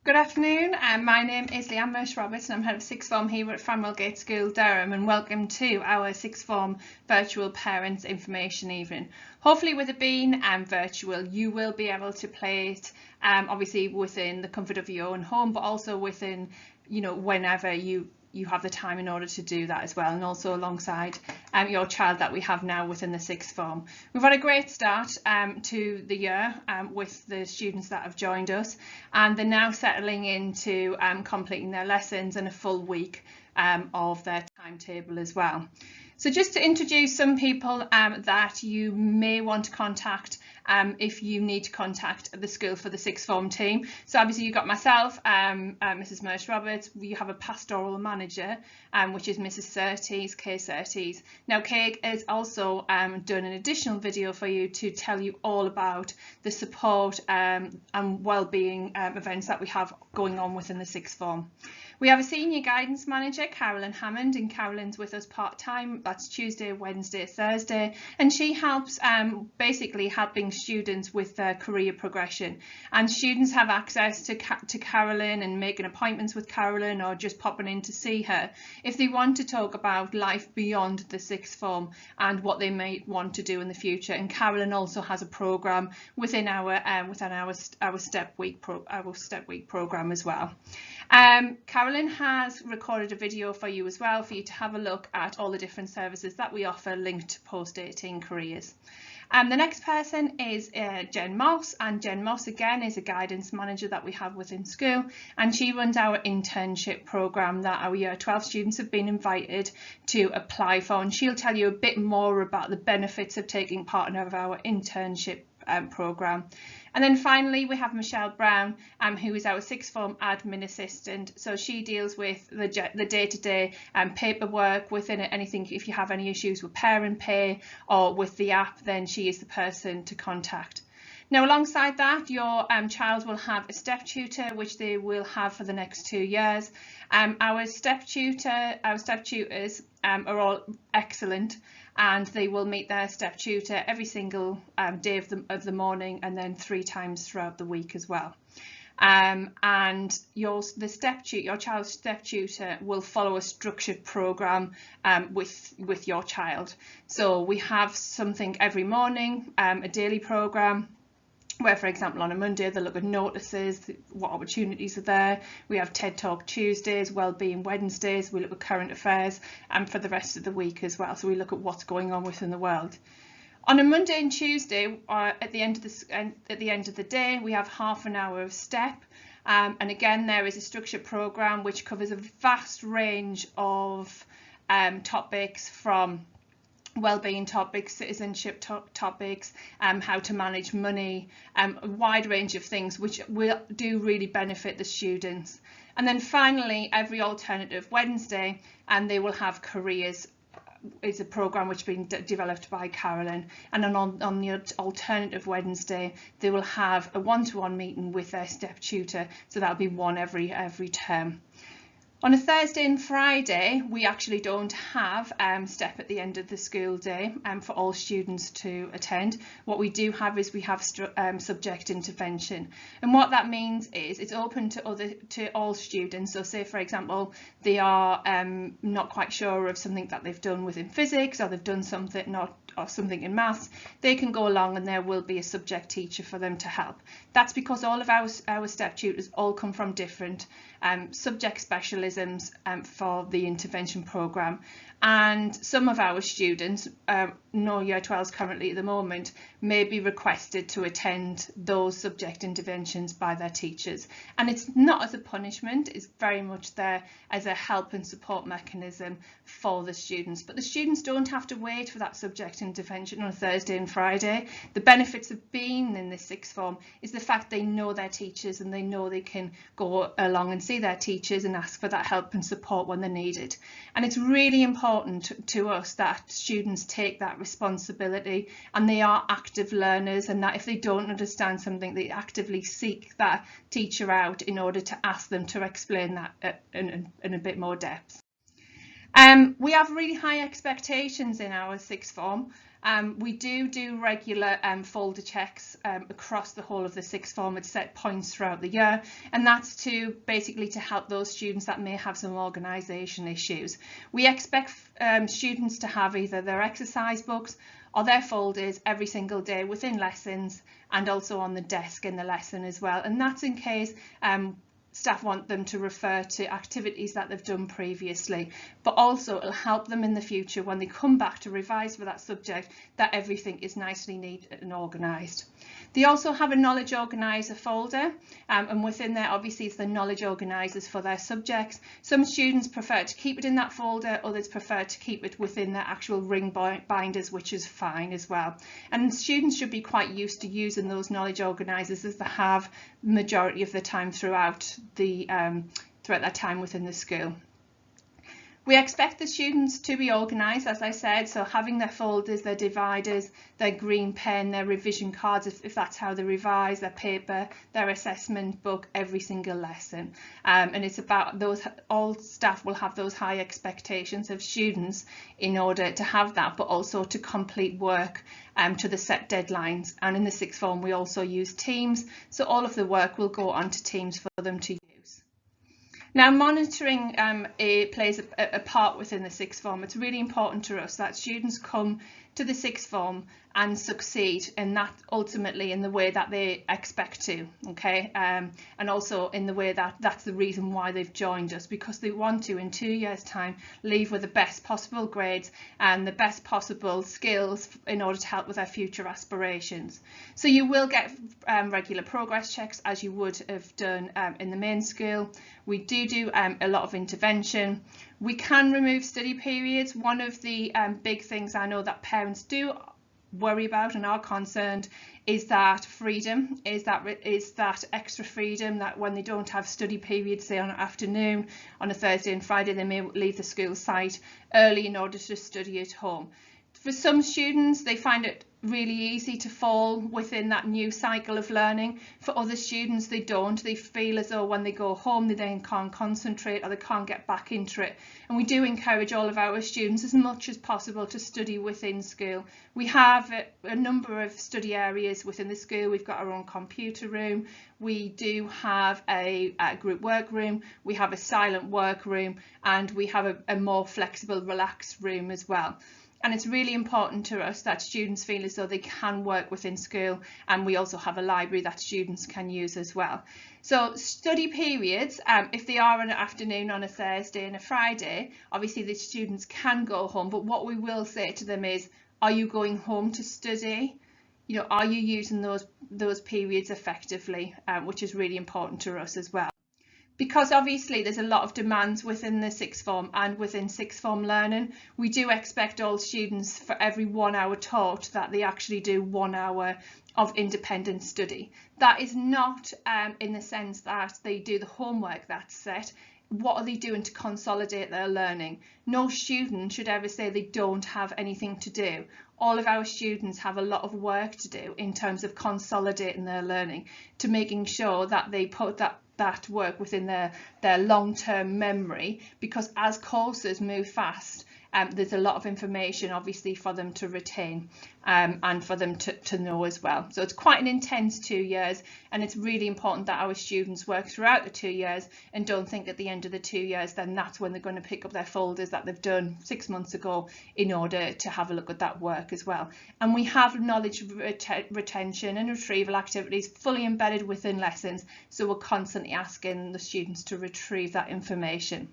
Good afternoon, my name is Mersh-Roberts and I'm head of sixth form here at Framwellgate School, Durham, and welcome to our sixth form virtual parents information evening. Hopefully with it being virtual, you will be able to play it obviously within the comfort of your own home, but also within, whenever you have the time in order to do that as well, and also alongside your child that we have now within the sixth form. We've had a great start to the year with the students that have joined us, and they're now settling into completing their lessons and a full week of their timetable as well. So just to introduce some people that you may want to contact if you need to contact the school for the sixth form team. So obviously you've got myself, Mrs. Mersh-Roberts. You have a pastoral manager, which is Mrs. Surtees, Kay Surtees. Now Kay has also done an additional video for you to tell you all about the support and wellbeing events that we have going on within the sixth form. We have a senior guidance manager, Carolyn Hammond, and Carolyn's with us part-time. That's Tuesday, Wednesday, Thursday, and she helps basically helping students with their career progression. And students have access to Carolyn and making appointments with Carolyn or just popping in to see her if they want to talk about life beyond the sixth form and what they may want to do in the future. And Carolyn also has a program within our step week program as well. Carolyn has recorded a video for you as well for you to have a look at all the different services that we offer linked to post-18 careers. The next person is Jen Moss, and Jen Moss again is a guidance manager that we have within school, and she runs our internship program that our year 12 students have been invited to apply for, and she'll tell you a bit more about the benefits of taking part in our internship program. And then finally we have Michelle Brown, who is our sixth form admin assistant. So she deals with the day-to-day paperwork within it. Anything, if you have any issues with parent pay or with the app, then she is the person to contact. Now alongside that, your child will have a step tutor, which they will have for the next 2 years. Our step tutors are all excellent, and they will meet their step tutor every single day of the morning, and then 3 times throughout the week as well. And your child's step tutor will follow a structured program with your child. So we have something every morning, a daily program, where, for example, on a Monday they'll look at notices, what opportunities are there. We have TED Talk Tuesdays, Wellbeing Wednesdays, we look at current affairs, and for the rest of the week as well. So we look at what's going on within the world. On a Monday and Tuesday, at the end of the day, we have half an hour of STEP, and again there is a structured program which covers a vast range of topics, from wellbeing topics, citizenship topics, how to manage money, a wide range of things which will really benefit the students. And then finally, every alternative Wednesday, and they will have careers. It's a program which has been developed by Carolyn, and then on the alternative Wednesday they will have a one-to-one meeting with their step tutor, so that'll be one every term. On a Thursday and Friday, we actually don't have STEP at the end of the school day for all students to attend. What we do have is we have subject intervention, and what that means is it's open to all students. So say, for example, they are not quite sure of something that they've done within physics, or they've done something or something in maths, they can go along and there will be a subject teacher for them to help. That's because all of our step tutors all come from different subject specialisms for the intervention program, and some of our students, no year 12s currently at the moment, may be requested to attend those subject interventions by their teachers, and it's not as a punishment, it's very much there as a help and support mechanism for the students. But the students don't have to wait for that subject intervention on a Thursday and Friday. The benefits of being in this sixth form is the fact they know their teachers, and they know they can go along and see their teachers and ask for that help and support when they need it. And it's really important to us that students take that responsibility, and they are active learners, and that if they don't understand something, they actively seek that teacher out in order to ask them to explain that in a bit more depth. We have really high expectations in our sixth form. We do regular folder checks across the whole of the sixth form at set points throughout the year, and that's to basically to help those students that may have some organisation issues. We expect students to have either their exercise books or their folders every single day within lessons, and also on the desk in the lesson as well, and that's in case staff want them to refer to activities that they've done previously, but also it'll help them in the future when they come back to revise for that subject that everything is nicely neat and organised. They also have a knowledge organiser folder, and within there obviously is the knowledge organisers for their subjects. Some students prefer to keep it in that folder, others prefer to keep it within their actual ring binders, which is fine as well. And students should be quite used to using those knowledge organisers, as they have majority of the time throughout that time within the school. We expect the students to be organised, as I said, so having their folders, their dividers, their green pen, their revision cards, if that's how they revise, their paper, their assessment book, every single lesson. And it's about those, all staff will have those high expectations of students in order to have that, but also to complete work to the set deadlines. And in the sixth form, we also use Teams, so all of the work will go onto Teams for them to use. Now, monitoring plays a part within the sixth form. It's really important to us that students come to the sixth form and succeed, and that ultimately in the way that they expect to, okay, and also in the way that that's the reason why they've joined us, because they want to in 2 years time leave with the best possible grades and the best possible skills in order to help with their future aspirations. So you will get regular progress checks as you would have done in the main school. We do a lot of intervention. We can remove study periods. One of the big things I know that parents do worry about and are concerned is that freedom, is that extra freedom that when they don't have study periods, say on an afternoon, on a Thursday and Friday, they may leave the school site early in order to study at home. For some students, they find it really easy to fall within that new cycle of learning. For other students, they don't. They feel as though when they go home, they then can't concentrate or they can't get back into it. And we do encourage all of our students as much as possible to study within school. We have a number of study areas within the school. We've got our own computer room. We do have a group work room. We have a silent work room, and we have a more flexible, relaxed room as well. And it's really important to us that students feel as though they can work within school, and we also have a library that students can use as well. So study periods, if they are an afternoon on a Thursday and a Friday, obviously the students can go home, but what we will say to them is, are you going home to study? You know, are you using those periods effectively, which is really important to us as well. Because obviously there's a lot of demands within the sixth form and within sixth form learning, we do expect all students for every 1 hour taught that they actually do 1 hour of independent study. That is not in the sense that they do the homework that's set. What are they doing to consolidate their learning? No student should ever say they don't have anything to do. All of our students have a lot of work to do in terms of consolidating their learning, to making sure that they put that work within their long-term memory, because as courses move fast, there's a lot of information obviously for them to retain and for them to know as well. So it's quite an intense 2 years, and it's really important that our students work throughout the 2 years and don't think at the end of the 2 years then that's when they're going to pick up their folders that they've done 6 months ago in order to have a look at that work as well. And we have knowledge retention and retrieval activities fully embedded within lessons, so we're constantly asking the students to retrieve that information.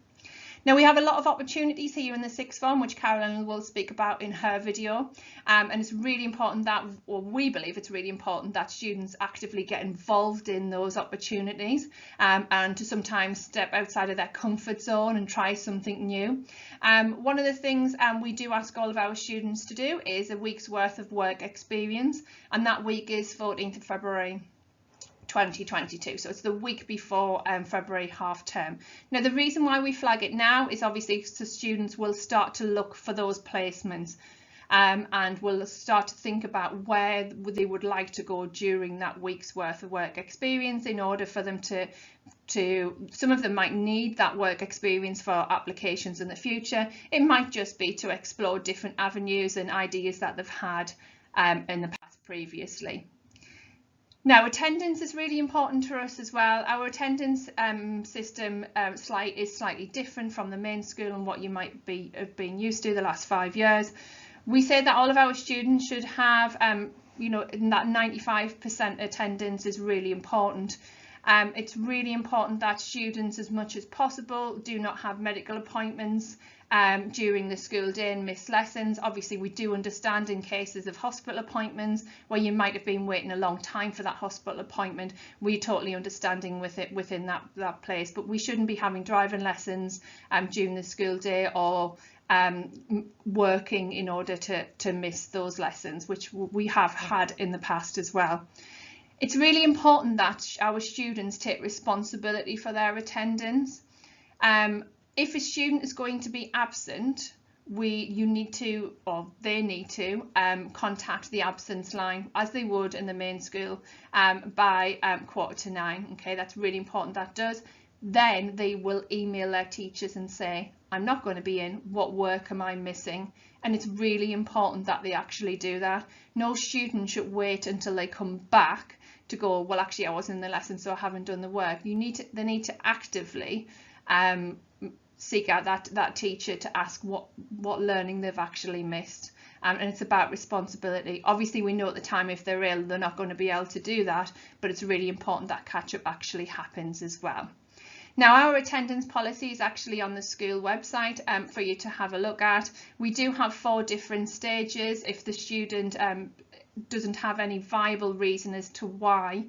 Now, we have a lot of opportunities here in the sixth form, which Carolyn will speak about in her video, and it's really important that, or we believe it's really important that students actively get involved in those opportunities and to sometimes step outside of their comfort zone and try something new. One of the things we do ask all of our students to do is a week's worth of work experience, and that week is 14th of February 2022, so it's the week before February half term. Now, the reason why we flag it now is obviously so students will start to look for those placements. and will start to think about where they would like to go during that week's worth of work experience in order for them to some of them might need that work experience for applications in the future. It might just be to explore different avenues and ideas that they've had in the past previously. Now, attendance is really important for us as well. Our attendance system is slightly different from the main school and what you might have been used to the last 5 years. We say that all of our students should have, you know, that 95% attendance is really important. It's really important that students, as much as possible, do not have medical appointments during the school day and miss lessons. Obviously, we do understand in cases of hospital appointments where you might have been waiting a long time for that hospital appointment. We're totally understanding with it within that place, but we shouldn't be having driving lessons during the school day or working in order to miss those lessons, which we have had in the past as well. It's really important that our students take responsibility for their attendance. If a student is going to be absent, they need to contact the absence line as they would in the main school by 8:45. Okay, that's really important. That does. Then they will email their teachers and say, I'm not going to be in, what work am I missing? And it's really important that they actually do that. No student should wait until they come back to go, well, actually I wasn't in the lesson, so I haven't done the work. They need to actively seek out that teacher to ask what learning they've actually missed. And it's about responsibility. Obviously, we know at the time if they're ill, they're not going to be able to do that, but it's really important that catch-up actually happens as well. Now, our attendance policy is actually on the school website for you to have a look at. We do have 4 different stages. If the student doesn't have any viable reason as to why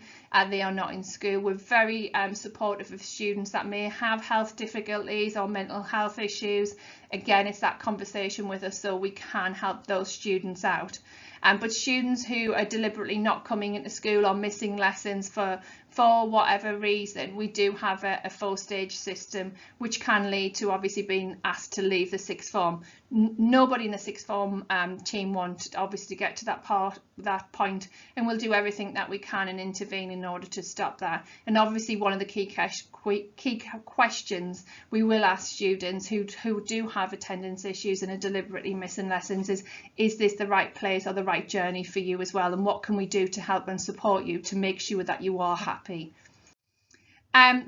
they are not in school, we're very supportive of students that may have health difficulties or mental health issues. Again, it's that conversation with us so we can help those students out. But students who are deliberately not coming into school or missing lessons for whatever reason, we do have a 4-stage system which can lead to obviously being asked to leave the sixth form. Nobody in the sixth form team want obviously to get to that point, and we'll do everything that we can and intervene in order to stop that. And obviously one of the key questions we will ask students who do have attendance issues and are deliberately missing lessons is this the right place or the right journey for you as well, and what can we do to help and support you to make sure that you are happy.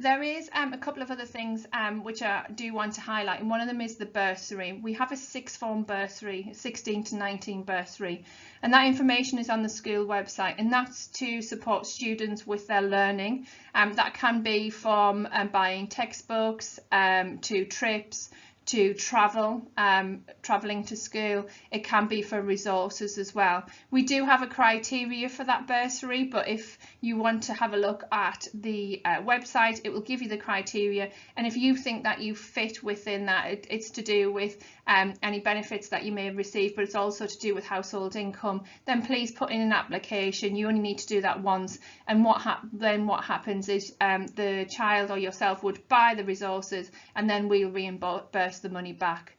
There is a couple of other things which I do want to highlight, and one of them is the bursary. We have a sixth form bursary, 16 to 19 bursary, and that information is on the school website, and that's to support students with their learning. That can be from buying textbooks to trips, to travelling to school. It can be for resources as well. We do have a criteria for that bursary, but if you want to have a look at the website, it will give you the criteria, and if you think that you fit within that, it's to do with any benefits that you may have received, but it's also to do with household income, then please put in an application. You only need to do that once, and then what happens is the child or yourself would buy the resources, and then we'll reimburse the money back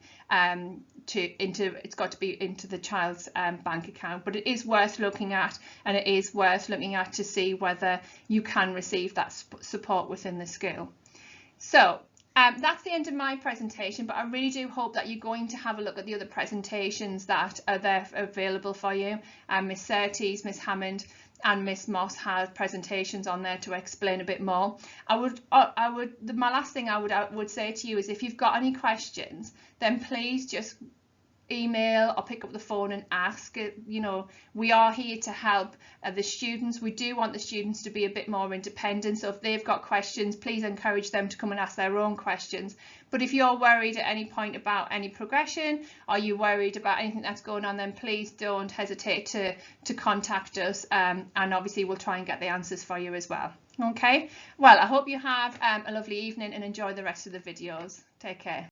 it's got to be into the child's bank account. But it is worth looking at, and it is worth looking at to see whether you can receive that support within the school. So that's the end of my presentation, but I really do hope that you're going to have a look at the other presentations that are there available for you. Miss Surtees, Miss Hammond and Miss Moss have presentations on there to explain a bit more. My last thing I would say to you is, if you've got any questions, then please just email or pick up the phone and ask. You know, we are here to help the students. We do want the students to be a bit more independent, so if they've got questions, please encourage them to come and ask their own questions. But if you're worried at any point about any progression, or you're worried about anything that's going on, then please don't hesitate to contact us, and obviously we'll try and get the answers for you as well. Okay, well, I hope you have a lovely evening and enjoy the rest of the videos. Take care.